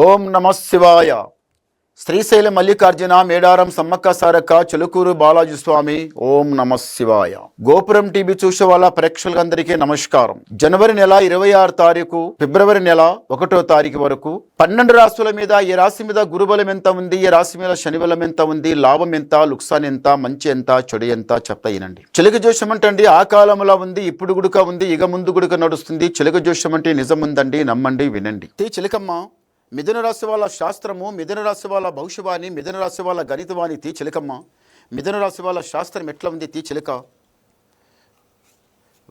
ఓం నమ శివాయ. శ్రీశైల మల్లికార్జున మేడారం సమ్మక్క సారక్క చిలుకూరు బాలాజీ స్వామి. ఓం నమ శివాయ. గోపురం టీవీ చూసే వాళ్ళ ప్రేక్షకులందరికీ నమస్కారం. జనవరి నెల 26 తారీఖు, ఫిబ్రవరి నెల 1వ తారీఖు వరకు 12 రాశుల మీద ఈ రాశి మీద గురుబలం ఎంత ఉంది, ఈ రాశి మీద శనిబలం ఎంత ఉంది, లాభం ఎంత, లుక్సాన్ ఎంత, మంచి ఎంత, చెడు ఎంత చెప్తా వినండి. చిలుక జోషం అంటే ఆ కాలంలో ఉంది, ఇప్పుడు గుడుక ఉంది, ఇక ముందు గుడుక నడుస్తుంది. చిలుక జోషం అంటే నిజం ఉందండి, నమ్మండి, వినండి. చిలకమ్మ మిథున రాశి వాళ్ళ శాస్త్రము, మిథున రాశి వాళ్ళ భవిష్యవాణి, మిథున రాశి వాళ్ళ గణితవాణి తీ చిలకమ్మ. మిథున రాశి వాళ్ళ శాస్త్రం ఎట్లా ఉంది తీ చిలక.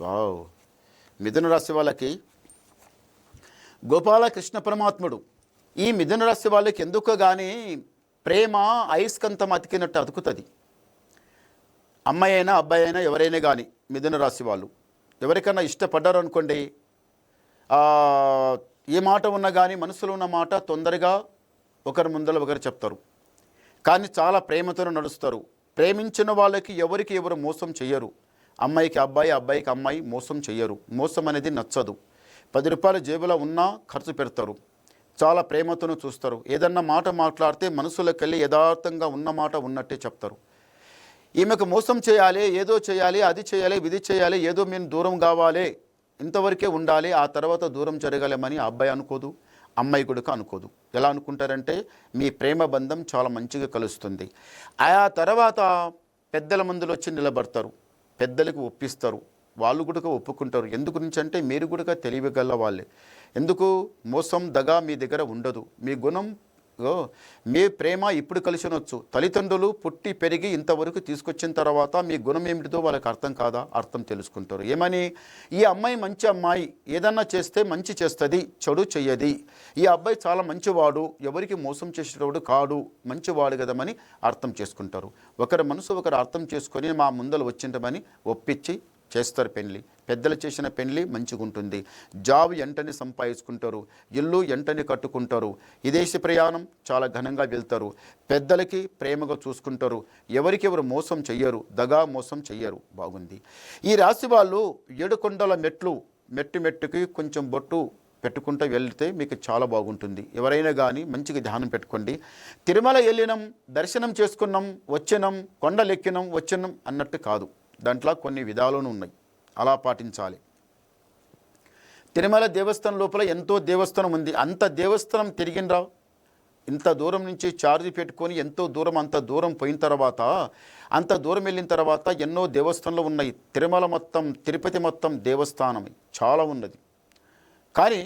వావ్. మిథున రాశి వాళ్ళకి గోపాలకృష్ణ పరమాత్ముడు. ఈ మిథున రాశి వాళ్ళకి ఎందుకో కానీ ప్రేమ అయస్కంతం అతికినట్టు అతుకుతుంది. అమ్మాయి అయినా అబ్బాయి అయినా ఎవరైనా కానీ మిథున రాశి వాళ్ళు ఎవరికైనా ఇష్టపడ్డారు అనుకోండి, ఏ మాట ఉన్నా కానీ మనసులో ఉన్న మాట తొందరగా ఒకరి ముందర ఒకరు చెప్తారు. కానీ చాలా ప్రేమతో నడుస్తారు. ప్రేమించిన వాళ్ళకి ఎవరికి ఎవరు మోసం చెయ్యరు. అమ్మాయికి అబ్బాయి, అబ్బాయికి అమ్మాయి మోసం చెయ్యరు. మోసం అనేది నచ్చదు. 10 రూపాయలు జేబులో ఉన్నా ఖర్చు పెడతారు. చాలా ప్రేమతో చూస్తారు. ఏదన్నా మాట మాట్లాడితే మనసులోకి వెళ్ళి యథార్థంగా ఉన్న మాట ఉన్నట్టే చెప్తారు. ఈమెకు మోసం చేయాలి, ఏదో చేయాలి, అది చేయాలి, ఇది చేయాలి, ఏదో మేము దూరం కావాలి, ఇంతవరకే ఉండాలి, ఆ తర్వాత దూరం జరగలేమని ఆ అబ్బాయి అనుకోదు, అమ్మాయి కూడా అనుకోదు. ఎలా అనుకుంటారంటే మీ ప్రేమ బంధం చాలా మంచిగా కలుస్తుంది. ఆ తర్వాత పెద్దల ముందులో వచ్చి నిలబడతారు, పెద్దలకు ఒప్పిస్తారు, వాళ్ళు కూడా ఒప్పుకుంటారు. ఎందు గురించి అంటే మీరు కూడా తెలియగల వాళ్ళే. ఎందుకు మోసం దగా మీ దగ్గర ఉండదు. మీ గుణం, మీ ప్రేమ ఇప్పుడు కలిసినొచ్చు. తల్లిదండ్రులు పుట్టి పెరిగి ఇంతవరకు తీసుకొచ్చిన తర్వాత మీ గుణం ఏమిటిదో వాళ్ళకి అర్థం కాదా, అర్థం తెలుసుకుంటారు. ఏమని, ఈ అమ్మాయి మంచి అమ్మాయి, ఏదన్నా చేస్తే మంచి చేస్తుంది, చెడు చెయ్యది. ఈ అబ్బాయి చాలా మంచివాడు, ఎవరికి మోసం చేసేవాడు కాడు, మంచివాడు కదమని అర్థం చేసుకుంటారు. ఒకరి మనసు ఒకరు అర్థం చేసుకొని మా ముందర వచ్చిండమని ఒప్పించి చేస్తారు పెళ్ళి. పెద్దలు చేసిన పెళ్ళి మంచిగా ఉంటుంది. జాబ్ ఎంటని సంపాదించుకుంటారు, ఇల్లు ఎంటని కట్టుకుంటారు, విదేశీ ప్రయాణం చాలా ఘనంగా వెళ్తారు. పెద్దలకి ప్రేమగా చూసుకుంటారు, ఎవరికెవరు మోసం చెయ్యరు, దగా మోసం చెయ్యరు. బాగుంది. ఈ రాశి వాళ్ళు 7 కొండల మెట్టుకి కొంచెం బొట్టు పెట్టుకుంటూ వెళ్తే మీకు చాలా బాగుంటుంది. ఎవరైనా కానీ మంచిగా ధ్యానం పెట్టుకోండి. తిరుమల వెళ్ళినాం, దర్శనం చేసుకున్నాం, వచ్చినాం, కొండలెక్కినాం, వచ్చినాం అన్నట్టు కాదు. దాంట్లో కొన్ని విధాలను ఉన్నాయి, అలా పాటించాలి. తిరుమల దేవస్థానం లోపల ఎంతో దేవస్థానం ఉంది. అంత దేవస్థానం తిరిగినరా, ఇంత దూరం నుంచి ఛార్జీ పెట్టుకొని ఎంతో దూరం, అంత దూరం పోయిన తర్వాత, అంత దూరం వెళ్ళిన తర్వాత ఎన్నో దేవస్థానాలు ఉన్నాయి. తిరుమల మొత్తం, తిరుపతి మొత్తం దేవస్థానం చాలా ఉన్నది. కానీ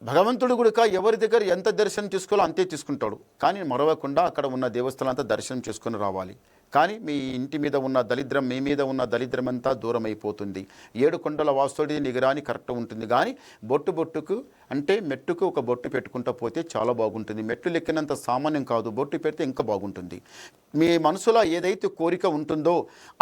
భగవంతుడు కూడా ఎవరి దగ్గర ఎంత దర్శనం చేసుకోవాలో అంతే తీసుకుంటాడు. కానీ మరవకుండా అక్కడ ఉన్న దేవస్థానాలంతా దర్శనం చేసుకొని రావాలి. కానీ మీ ఇంటి మీద ఉన్న దరిద్రం, మీ మీద ఉన్న దరిద్రం అంతా దూరం అయిపోతుంది. 7 కొండల వాసుడి నిగరాని కరెక్ట్ ఉంటుంది. కానీ బొట్టుకు అంటే మెట్టుకు ఒక బొట్టు పెట్టుకుంటూ పోతే చాలా బాగుంటుంది. మెట్లు లెక్కినంత సామాన్యం కాదు, బొట్టు పెడితే ఇంకా బాగుంటుంది. మీ మనసులో ఏదైతే కోరిక ఉంటుందో,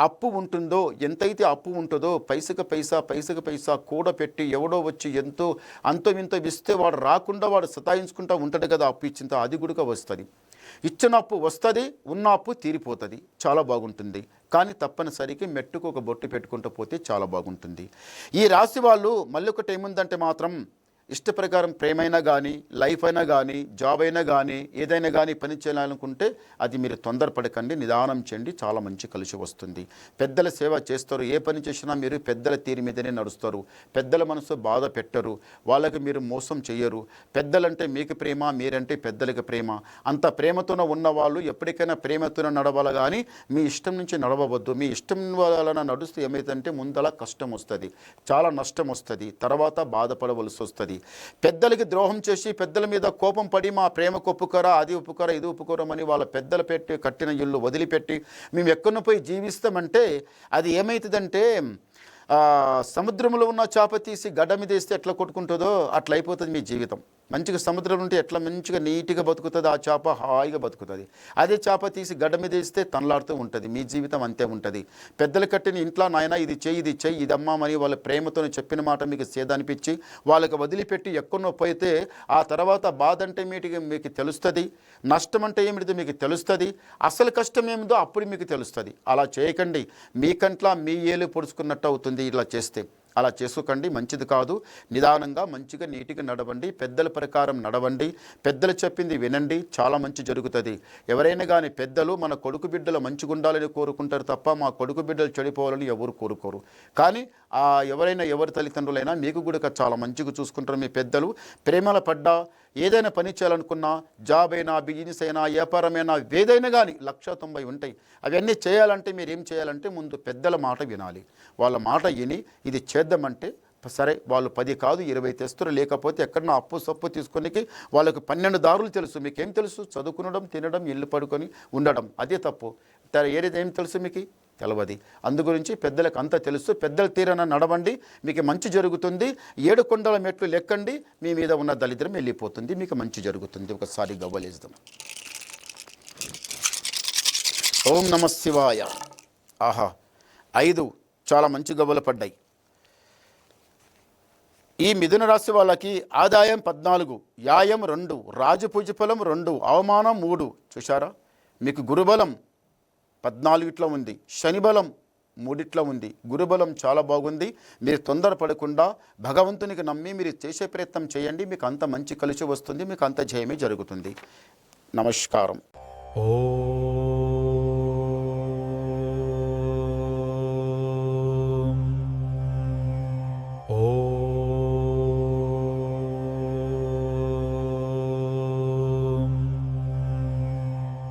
అప్పు ఉంటుందో, ఎంతైతే అప్పు ఉంటుందో పైసకు పైసా కూడపెట్టి ఎవడో వచ్చి ఎంతో అంతో ఇంతో ఇస్తే వాడు రాకుండా వాడు సతాయించుకుంటూ ఉంటాడు కదా, అప్పు ఇచ్చింత అది కూడా వస్తుంది. ఇచ్చిన అప్పు వస్తుంది, ఉన్న అప్పు తీరిపోతుంది, చాలా బాగుంటుంది. కానీ తప్పనిసరికి మెట్టుకు ఒక బొట్టు పెట్టుకుంటూ పోతే చాలా బాగుంటుంది. ఈ రాశి వాళ్ళు మళ్ళీ ఒకటి ఏముందంటే మాత్రం ఇష్ట ప్రకారం ప్రేమైనా కానీ, లైఫ్ అయినా కానీ, జాబ్ అయినా కానీ, ఏదైనా కానీ పని చేయాలనుకుంటే అది మీరు తొందరపడకండి, నిదానం చేయండి, చాలా మంచి కలిసి వస్తుంది. పెద్దల సేవ చేస్తారు. ఏ పని చేసినా మీరు పెద్దల తీరు మీదనే నడుస్తారు. పెద్దల మనసు బాధ పెట్టరు, వాళ్ళకి మీరు మోసం చేయరు. పెద్దలంటే మీకు ప్రేమ, మీరంటే పెద్దలకి ప్రేమ. అంత ప్రేమతోనే ఉన్నవాళ్ళు ఎప్పటికైనా ప్రేమతోనే నడవాలి, కానీ మీ ఇష్టం నుంచి నడవవద్దు. మీ ఇష్టం వలన నడుస్తే ఏమైందంటే ముందల కష్టం వస్తుంది, చాలా నష్టం వస్తుంది, తర్వాత బాధపడవలసి వస్తుంది. పెద్దలకి ద్రోహం చేసి పెద్దల మీద కోపం పడి మా ప్రేమకు ఒప్పుకోరా, అది ఒప్పుకోరా, ఇది ఒప్పుకోరమని వాళ్ళ పెద్దలు పెట్టి కట్టిన ఇల్లు వదిలిపెట్టి మేము ఎక్కడో పోయి జీవిస్తామంటే అది ఏమవుతుందంటే సముద్రంలో ఉన్న చేప తీసి గడ్డ మీద వేస్తే ఎట్లా కొట్టుకుంటుందో అట్లా అయిపోతుంది మీ జీవితం. మంచిగా సముద్రం ఉంటే ఎట్లా మంచిగా నీట్గా బతుకుతుంది, ఆ చేప హాయిగా బతుకుతుంది. అదే చేప తీసి గడ్డ మీద వేస్తే తనలాడుతూ ఉంటుంది. మీ జీవితం అంతే ఉంటుంది. పెద్దలు కట్టిన ఇంట్లో నాయన ఇది చెయ్యి, ఇది చెయ్యి, ఇది అమ్మామని వాళ్ళ ప్రేమతో చెప్పిన మాట మీకు సేదనిపించి వాళ్ళకి వదిలిపెట్టి ఎక్కడో పోయితే ఆ తర్వాత బాధ అంటే మీకు తెలుస్తుంది, నష్టం అంటే ఏమిటిదో మీకు తెలుస్తుంది, అసలు కష్టం ఏమిదో అప్పుడు మీకు తెలుస్తుంది. అలా చేయకండి. మీ కంట్లో మీ ఏలు పొడుచుకున్నట్టు అవుతుంది ఇలా చేస్తే. అలా చేసుకోకండి, మంచిది కాదు. నిదానంగా మంచిగా నీటిగా నడవండి, పెద్దల ప్రకారం నడవండి, పెద్దలు చెప్పింది వినండి, చాలా మంచి జరుగుతుంది. ఎవరైనా కానీ పెద్దలు మన కొడుకు బిడ్డలు మంచిగా ఉండాలని కోరుకుంటారు తప్ప మా కొడుకు బిడ్డలు చెడిపోవాలని ఎవరు కోరుకోరు. కానీ ఎవరైనా ఎవరి తల్లిదండ్రులైనా మీకు కూడా చాలా మంచిగా చూసుకుంటారు. మీ పెద్దలు ప్రేమల పడ్డా ఏదైనా పని చేయాలనుకున్నా, జాబ్ అయినా, బిజినెస్ అయినా, వ్యాపారమైనా, ఏదైనా కానీ 190 ఉంటాయి. అవన్నీ చేయాలంటే మీరు ఏం చేయాలంటే ముందు పెద్దల మాట వినాలి. వాళ్ళ మాట విని ఇది చేద్దామంటే సరే, వాళ్ళు 10 కాదు 20 తెస్తారు. లేకపోతే ఎక్కడన్నా అప్పు సప్పు తీసుకొనికి వాళ్ళకు 12 దారులు తెలుసు. మీకేం తెలుసు? చదువుకునడం, తినడం, ఇల్లు పడుకొని ఉండడం, అదే తప్పు. ఏది ఏం తెలుసు మీకు? తెలవది. అందు గురించి పెద్దలకు అంత తెలుసు. పెద్దల తీరన నడవండి, మీకు మంచి జరుగుతుంది. 7 కొండల మెట్లు లెక్కండి, మీ మీద ఉన్న దరిద్రం వెళ్ళిపోతుంది, మీకు మంచి జరుగుతుంది. ఒకసారి గవ్వలేద్దాం. ఓం నమ శివాయ. ఆహా, 5 చాలా మంచి గవ్వలు పడ్డాయి. ఈ మిథున రాశి వాళ్ళకి ఆదాయం 14, యాయం 2, రాజపూజ ఫలం 2, అవమానం 3. చూశారా? మీకు గురుబలం 14 ఉంది, శని బలం 3 ఉంది. గురుబలం చాలా బాగుంది. మీరు తొందరపడకుండా భగవంతునికి నమ్మి మీరు చేసే ప్రయత్నం చేయండి. మీకు అంత మంచి కలిసి వస్తుంది, మీకు అంత జయమే జరుగుతుంది. నమస్కారం.